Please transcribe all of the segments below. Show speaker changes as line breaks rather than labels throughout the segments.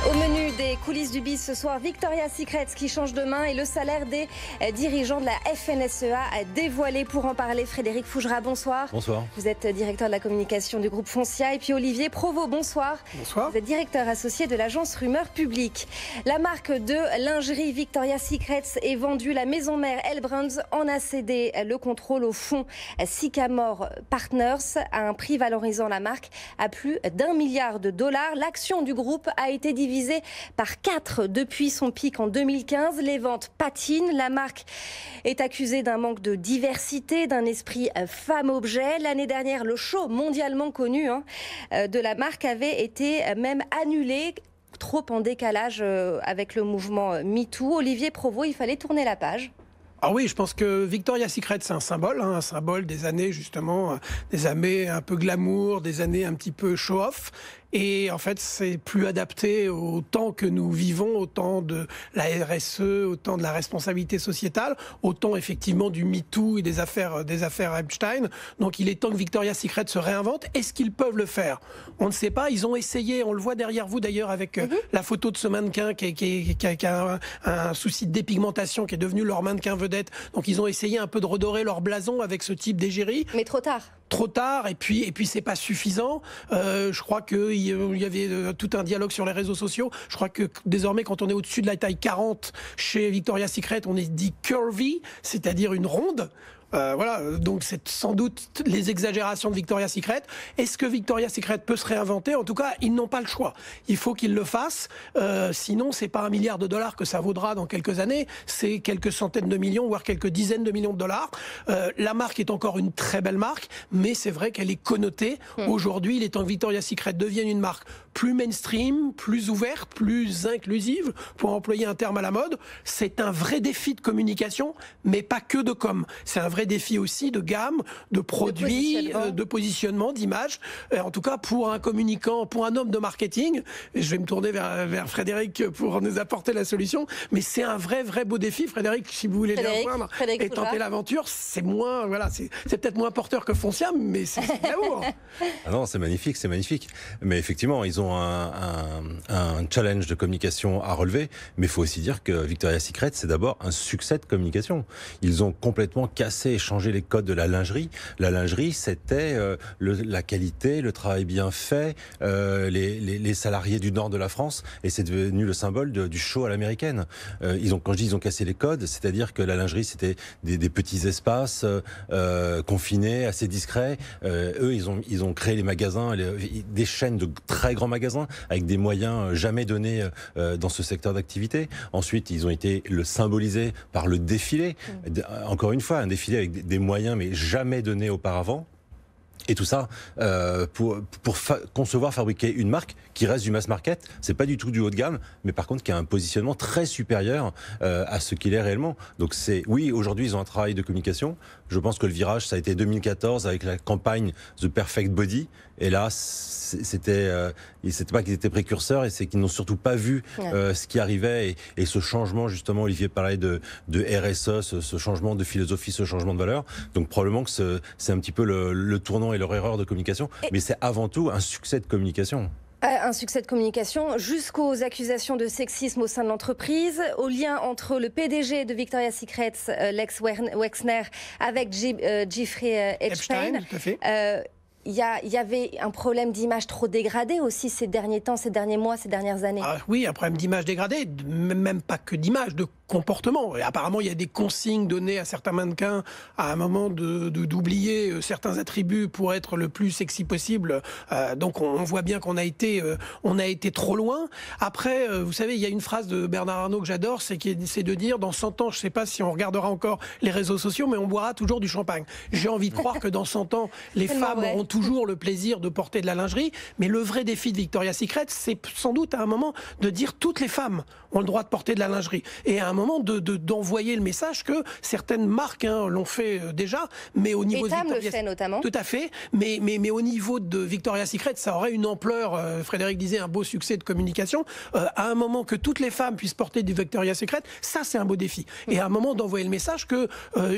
Au menu des coulisses du BIS ce soir, Victoria's Secret qui change de main et le salaire des dirigeants de la FNSEA dévoilé. Pour en parler, Frédéric Fougera, bonsoir.
Bonsoir.
Vous êtes directeur de la communication du groupe Foncia. Et puis Olivier Provost, bonsoir.
Bonsoir.
Vous êtes directeur associé de l'agence Rumeur Publique. La marque de lingerie Victoria's Secret est vendue. La maison mère Elle Brands en a cédé le contrôle au fonds Sycamore Partners à un prix valorisant la marque à plus d'1 milliard de dollars. L'action du groupe a été divisée par 4 depuis son pic en 2015. Les ventes patinent. La marque est accusée d'un manque de diversité, d'un esprit femme-objet. L'année dernière, le show mondialement connu de la marque avait été même annulé, trop en décalage avec le mouvement MeToo. Olivier Provost, il fallait tourner la page.
Ah oui, je pense que Victoria's Secret, c'est un symbole des années justement, des années un peu glamour, des années un petit peu show-off. Et en fait, c'est plus adapté au temps que nous vivons, au temps de la RSE, au temps de la responsabilité sociétale, au temps effectivement du MeToo et des affaires Epstein. Donc il est temps que Victoria's Secret se réinvente. Est-ce qu'ils peuvent le faire? On ne sait pas. Ils ont essayé, on le voit derrière vous d'ailleurs avec la photo de ce mannequin qui a un souci de dépigmentation, qui est devenu leur mannequin vedette. Donc ils ont essayé un peu de redorer leur blason avec ce type d'égérie.
Mais trop tard.
Trop tard, et puis c'est pas suffisant. Je crois qu'il y avait tout un dialogue sur les réseaux sociaux. Je crois que désormais, quand on est au-dessus de la taille 40 chez Victoria's Secret, on est dit curvy, c'est-à-dire une ronde. Voilà, donc c'est sans doute les exagérations de Victoria's Secret. Est-ce que Victoria's Secret peut se réinventer? En tout cas, ils n'ont pas le choix. Il faut qu'ils le fassent. Sinon, c'est pas $1 milliard que ça vaudra dans quelques années. C'est quelques centaines de millions, voire quelques dizaines de millions de dollars. La marque est encore une très belle marque, mais c'est vrai qu'elle est connotée. Aujourd'hui, il est temps que Victoria's Secret devienne une marque plus mainstream, plus ouverte, plus inclusive, pour employer un terme à la mode. C'est un vrai défi de communication, mais pas que de com. C'est un vrai défi aussi de gamme, de produits, de positionnement, d'image. En tout cas, pour un communicant, pour un homme de marketing, et je vais me tourner vers Frédéric pour nous apporter la solution, mais c'est un vrai beau défi. Frédéric, si vous voulez les rejoindre et tenter l'aventure, c'est moins, voilà, c'est peut-être moins porteur que Foncia, mais c'est l'amour.
Ah non, c'est magnifique, c'est magnifique. Mais effectivement, ils ont un challenge de communication à relever, mais il faut aussi dire que Victoria's Secret, c'est d'abord un succès de communication. Ils ont complètement cassé et changé les codes de la lingerie. La lingerie, c'était la qualité, le travail bien fait, les salariés du nord de la France, et c'est devenu le symbole du show à l'américaine. Quand je dis ils ont cassé les codes, c'est-à-dire que la lingerie, c'était des petits espaces confinés, assez discrets. Eux, ils ont créé les magasins, des chaînes de très grands magasins avec des moyens jamais donnés dans ce secteur d'activité. Ensuite, ils ont été symboliser par le défilé. Encore une fois, un défilé avec des moyens mais jamais donnés auparavant. Et tout ça pour concevoir, fabriquer une marque qui reste du mass market. C'est pas du tout du haut de gamme, mais par contre qui a un positionnement très supérieur à ce qu'il est réellement. Donc oui, aujourd'hui ils ont un travail de communication. Je pense que le virage, ça a été 2014 avec la campagne The Perfect Body. Et là, c'était pas qu'ils étaient précurseurs, et c'est qu'ils n'ont surtout pas vu ce qui arrivait et ce changement, justement, Olivier parlait de RSE, ce changement de philosophie, ce changement de valeur. Donc probablement que c'est un petit peu le tournant et leur erreur de communication, mais c'est avant tout un succès de communication.
Un succès de communication jusqu'aux accusations de sexisme au sein de l'entreprise, au lien entre le PDG de Victoria's Secret, Lex Wexner, avec Jeffrey Epstein.
Tout à fait.
Il y avait un problème d'image trop dégradée aussi ces derniers temps, ces derniers mois, ces dernières années.
Ah oui, un problème d'image dégradée, même pas que d'image, de comportement. Et apparemment, il y a des consignes données à certains mannequins à un moment d'oublier certains attributs pour être le plus sexy possible. Donc on voit bien qu'on a été trop loin. Après, vous savez, il y a une phrase de Bernard Arnault que j'adore, c'est de dire, dans 100 ans, je ne sais pas si on regardera encore les réseaux sociaux, mais on boira toujours du champagne. J'ai envie de croire que dans 100 ans, les femmes auront toujours le plaisir de porter de la lingerie, mais le vrai défi de Victoria's Secret, c'est sans doute à un moment de dire toutes les femmes ont le droit de porter de la lingerie. Et à un moment d'envoyer le message que certaines marques l'ont fait déjà, mais au niveau
de Victoria's Secret, le fait notamment.
Tout à fait, mais au niveau de Victoria's Secret, ça aurait une ampleur, Frédéric disait, un beau succès de communication. À un moment que toutes les femmes puissent porter du Victoria's Secret, ça c'est un beau défi. Et à un moment d'envoyer le message que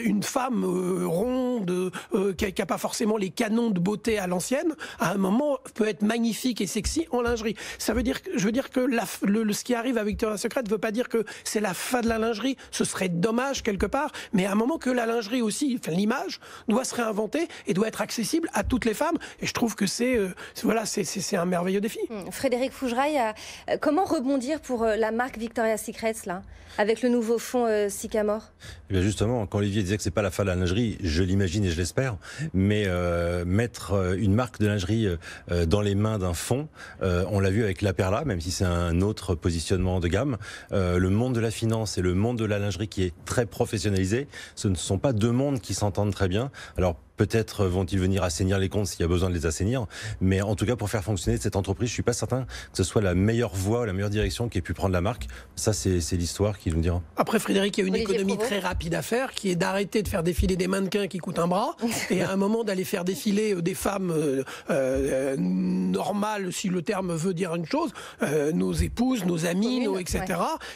une femme ronde, qui n'a pas forcément les canons de beauté inventé à l'ancienne, à un moment, peut être magnifique et sexy en lingerie. Je veux dire que ce qui arrive à Victoria's Secret ne veut pas dire que c'est la fin de la lingerie. Ce serait dommage quelque part, mais à un moment que la lingerie aussi, l'image, doit se réinventer et doit être accessible à toutes les femmes. Et je trouve que c'est un merveilleux défi.
Frédéric Fougeray, comment rebondir pour la marque Victoria's Secret là, avec le nouveau fonds Sycamore?
Eh bien justement, quand Olivier disait que c'est pas la fin de la lingerie, je l'imagine et je l'espère, mais mettre une marque de lingerie dans les mains d'un fonds, on l'a vu avec La Perla, même si c'est un autre positionnement de gamme, le monde de la finance et le monde de la lingerie qui est très professionnalisé, ce ne sont pas deux mondes qui s'entendent très bien. Alors peut-être vont-ils venir assainir les comptes s'il y a besoin de les assainir, mais en tout cas pour faire fonctionner cette entreprise, je suis pas certain que ce soit la meilleure voie, la meilleure direction qui ait pu prendre la marque. Ça c'est l'histoire qui nous dira.
Après Frédéric, il y a une économie très rapide à faire, qui est d'arrêter de faire défiler des mannequins qui coûtent un bras, et à un moment d'aller faire défiler des femmes normales, si le terme veut dire une chose, nos épouses, nos amies, etc.,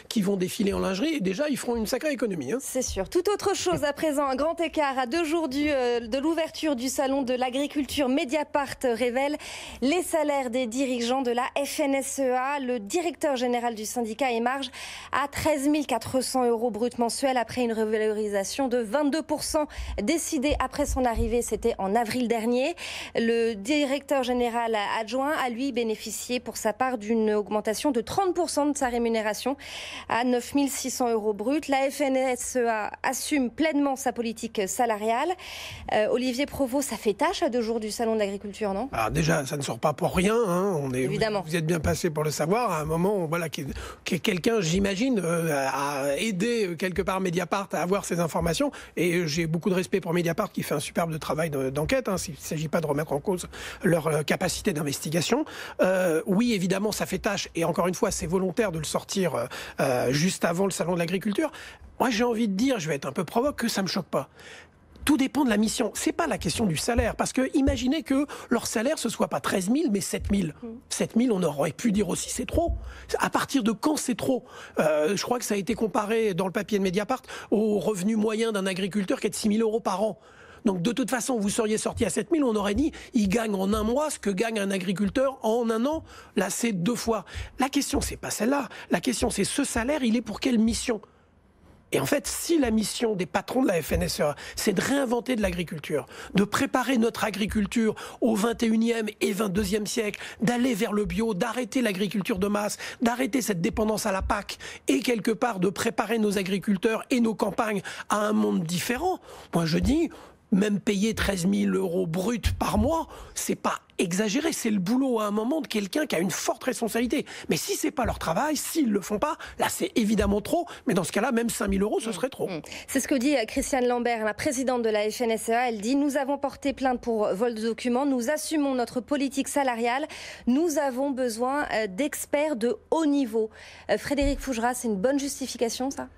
qui vont défiler en lingerie, et déjà ils feront une sacrée économie.
C'est sûr. Tout autre chose à présent, un grand écart à 2 jours de l'ouverture du salon de l'agriculture. Mediapart révèle les salaires des dirigeants de la FNSEA. Le directeur général du syndicat émarge à 13 400 € brut mensuels après une revalorisation de 22% décidée après son arrivée. C'était en avril dernier. Le directeur général adjoint a lui bénéficié pour sa part d'une augmentation de 30% de sa rémunération à 9 600 € brut. La FNSEA assume pleinement sa politique salariale. Olivier Provost, ça fait tâche à 2 jours du salon de l'agriculture, non?
Alors déjà, ça ne sort pas pour rien.
Évidemment.
Vous êtes bien passé pour le savoir. À un moment, voilà, quelqu'un, j'imagine, a aidé quelque part Mediapart à avoir ces informations. Et j'ai beaucoup de respect pour Mediapart qui fait un superbe travail d'enquête. Il ne s'agit pas de remettre en cause leur capacité d'investigation. Oui, évidemment, ça fait tâche. Et encore une fois, c'est volontaire de le sortir juste avant le salon de l'agriculture. Moi, j'ai envie de dire, je vais être un peu provoque, que ça ne me choque pas. Tout dépend de la mission. C'est pas la question du salaire. Parce que imaginez que leur salaire, ce soit pas 13 000, mais 7 000. 7 000, on aurait pu dire aussi c'est trop. À partir de quand c'est trop? Je crois que ça a été comparé dans le papier de Mediapart au revenu moyen d'un agriculteur qui est de 6 000 € par an. Donc de toute façon, vous seriez sorti à 7 000, on aurait dit il gagne en un mois ce que gagne un agriculteur en un an. Là, c'est 2 fois. La question, c'est pas celle-là. La question, c'est ce salaire, il est pour quelle mission? Et en fait, si la mission des patrons de la FNSEA, c'est de réinventer de l'agriculture, de préparer notre agriculture au 21e et 22e siècle, d'aller vers le bio, d'arrêter l'agriculture de masse, d'arrêter cette dépendance à la PAC et quelque part de préparer nos agriculteurs et nos campagnes à un monde différent, moi je dis, même payer 13 000 € brut par mois, c'est pas exagéré, c'est le boulot à un moment de quelqu'un qui a une forte responsabilité. Mais si c'est pas leur travail, s'ils le font pas, là c'est évidemment trop, mais dans ce cas-là, même 5 000 € ce serait trop.
C'est ce que dit Christiane Lambert, la présidente de la FNSEA. Elle dit « Nous avons porté plainte pour vol de documents, nous assumons notre politique salariale, nous avons besoin d'experts de haut niveau ». Frédéric Fougeray, c'est une bonne justification ça ?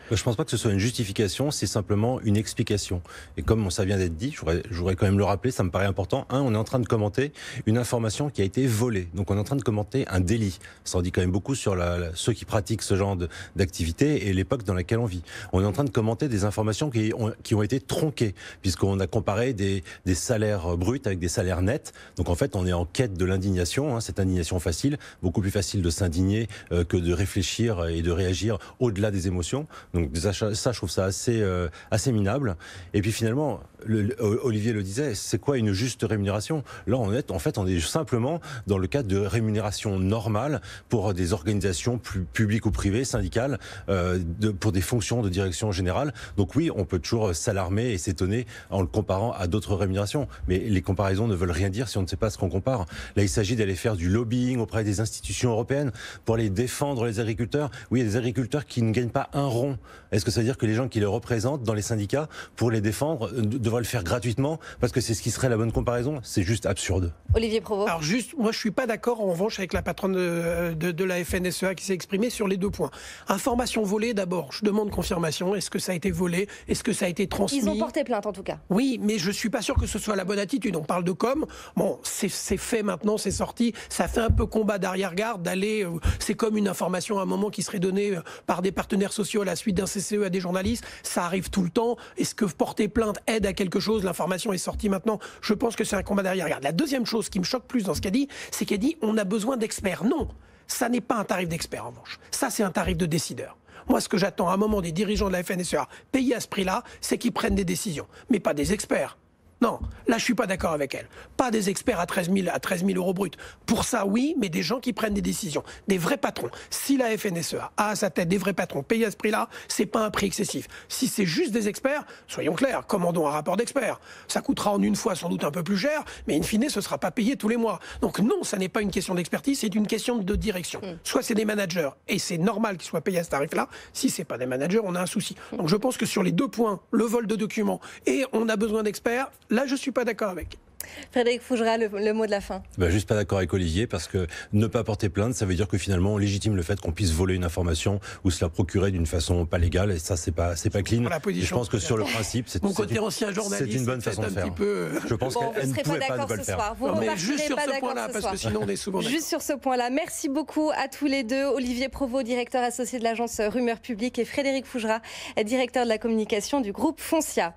Je ne pense pas que ce soit une justification, c'est simplement une explication. Et comme ça vient d'être dit, je voudrais quand même le rappeler, ça me paraît important. On est en train de commenter une information qui a été volée. Donc on est en train de commenter un délit. Ça en dit quand même beaucoup sur ceux qui pratiquent ce genre d'activité et l'époque dans laquelle on vit. On est en train de commenter des informations qui ont été tronquées, puisqu'on a comparé des salaires bruts avec des salaires nets. Donc en fait, on est en quête de l'indignation, cette indignation facile, beaucoup plus facile de s'indigner que de réfléchir et de réagir au-delà des émotions. Donc ça, je trouve ça assez minable. Et puis finalement, Olivier le disait, c'est quoi une juste rémunération? Là, on est simplement dans le cadre de rémunération normale pour des organisations publiques ou privées, syndicales, pour des fonctions de direction générale. Donc oui, on peut toujours s'alarmer et s'étonner en le comparant à d'autres rémunérations. Mais les comparaisons ne veulent rien dire si on ne sait pas ce qu'on compare. Là, il s'agit d'aller faire du lobbying auprès des institutions européennes pour aller défendre les agriculteurs. Oui, il y a des agriculteurs qui ne gagnent pas un rond. Est-ce que ça veut dire que les gens qui les représentent dans les syndicats, pour les défendre, devraient le faire gratuitement parce que c'est ce qui serait la bonne comparaison? C'est juste absurde.
Olivier Provost.
Alors juste, moi je suis pas d'accord en revanche avec la patronne de la FNSEA qui s'est exprimée sur les 2 points. Information volée d'abord, je demande confirmation. Est-ce que ça a été volé? Est-ce que ça a été transmis?
Ils ont porté plainte en tout cas.
Oui, mais je suis pas sûr que ce soit la bonne attitude. On parle de com. Bon, c'est fait maintenant, c'est sorti. Ça fait un peu combat d'arrière-garde d'aller... c'est comme une information à un moment qui serait donnée par des partenaires sociaux à la suite suite d'un CCE à des journalistes, ça arrive tout le temps. Est-ce que porter plainte aide à quelque chose? L'information est sortie maintenant. Je pense que c'est un combat derrière. Regarde, la deuxième chose qui me choque plus dans ce qu'elle dit, c'est qu'elle dit on a besoin d'experts. Non, ça n'est pas un tarif d'expert en revanche. Ça, c'est un tarif de décideur. Moi, ce que j'attends à un moment des dirigeants de la FNSEA payés à ce prix-là, c'est qu'ils prennent des décisions, mais pas des experts. Non, là, je suis pas d'accord avec elle. Pas des experts à 13 000 euros brut. Pour ça, oui, mais des gens qui prennent des décisions. Des vrais patrons. Si la FNSEA a à sa tête des vrais patrons payés à ce prix-là, c'est pas un prix excessif. Si c'est juste des experts, soyons clairs, commandons un rapport d'experts. Ça coûtera en une fois sans doute un peu plus cher, mais in fine, ce sera pas payé tous les mois. Donc non, ça n'est pas une question d'expertise, c'est une question de direction. Soit c'est des managers, et c'est normal qu'ils soient payés à ce tarif-là. Si c'est pas des managers, on a un souci. Donc je pense que sur les deux points, le vol de documents et on a besoin d'experts, là, je ne suis pas d'accord avec.
Frédéric Fougera, le mot de la fin.
Juste pas d'accord avec Olivier, parce que ne pas porter plainte, ça veut dire que finalement on légitime le fait qu'on puisse voler une information ou se la procurer d'une façon pas légale, et ça c'est pas clean. Et je pense que sur le principe, c'est une bonne façon de faire. Je pense qu'elle ne pouvait pas le faire.
Mais juste sur ce point-là, parce que sinon on est souvent d'accord.
Juste sur ce point-là, merci beaucoup à tous les deux. Olivier Provost, directeur associé de l'agence Rumeur Publique, et Frédéric Fougera, directeur de la communication du groupe Foncia.